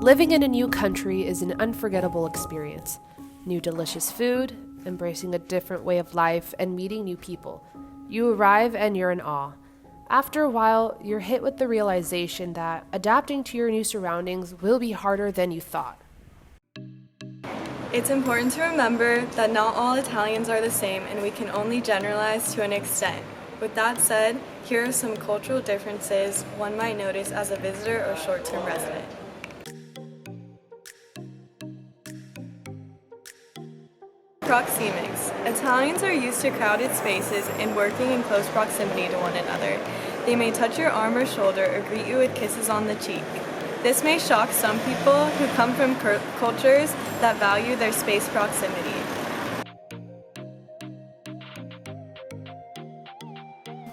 Living in a new country is an unforgettable experience. New delicious food, embracing a different way of life, and meeting new people. You arrive and you're in awe. After a while, you're hit with the realization that adapting to your new surroundings will be harder than you thought. It's important to remember that not all Italians are the same and we can only generalize to an extent. With that said, here are some cultural differences one might notice as a visitor or short-term resident. Proxemics. Italians are used to crowded spaces and working in close proximity to one another. They may touch your arm or shoulder or greet you with kisses on the cheek. This may shock some people who come from cultures that value their space proximity.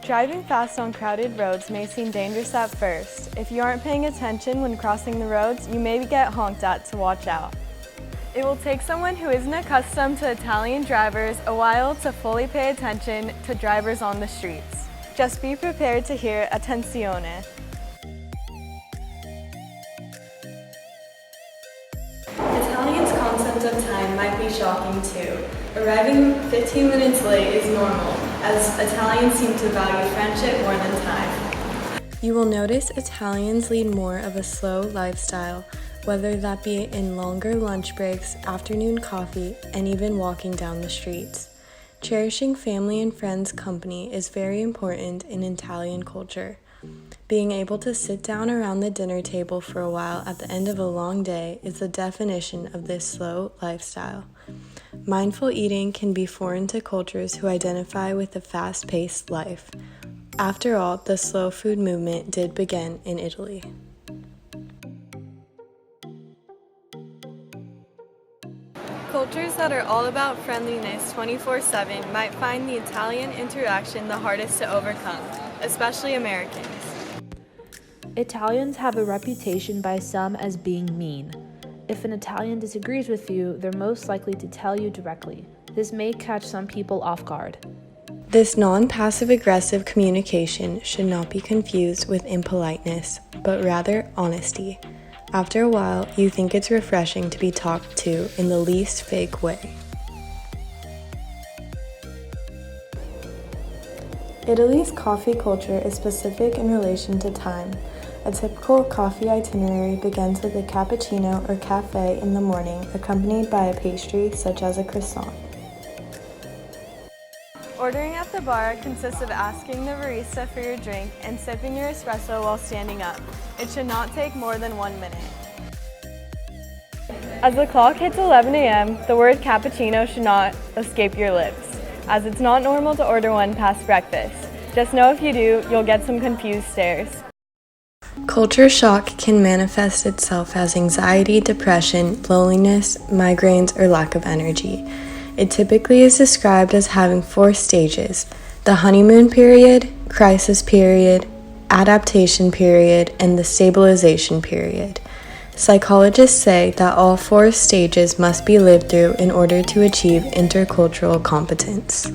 Driving fast on crowded roads may seem dangerous at first. If you aren't paying attention when crossing the roads, you may get honked at, so watch out. It will take someone who isn't accustomed to Italian drivers a while to fully pay attention to drivers on the streets. Just be prepared to hear attenzione. Italians' concept of time might be shocking too. Arriving 15 minutes late is normal, as Italians seem to value friendship more than time. You will notice Italians lead more of a slow lifestyle, whether that be in longer lunch breaks, afternoon coffee, and even walking down the streets. Cherishing family and friends' company is very important in Italian culture. Being able to sit down around the dinner table for a while at the end of a long day is the definition of this slow lifestyle. Mindful eating can be foreign to cultures who identify with a fast-paced life. After all, the slow food movement did begin in Italy. Cultures that are all about friendliness 24/7 might find the Italian interaction the hardest to overcome, especially Americans. Italians have a reputation by some as being mean. If an Italian disagrees with you, they're most likely to tell you directly. This may catch some people off guard. This non-passive-aggressive communication should not be confused with impoliteness, but rather honesty. After a while, you think it's refreshing to be talked to in the least fake way. Italy's coffee culture is specific in relation to time. A typical coffee itinerary begins with a cappuccino or cafe in the morning, accompanied by a pastry such as a croissant. Ordering at the bar consists of asking the barista for your drink and sipping your espresso while standing up. It should not take more than 1 minute. As the clock hits 11 a.m., the word cappuccino should not escape your lips, as it's not normal to order one past breakfast. Just know if you do, you'll get some confused stares. Culture shock can manifest itself as anxiety, depression, loneliness, migraines, or lack of energy. It typically is described as having 4 stages: the honeymoon period, crisis period, adaptation period, and the stabilization period. Psychologists say that all 4 stages must be lived through in order to achieve intercultural competence.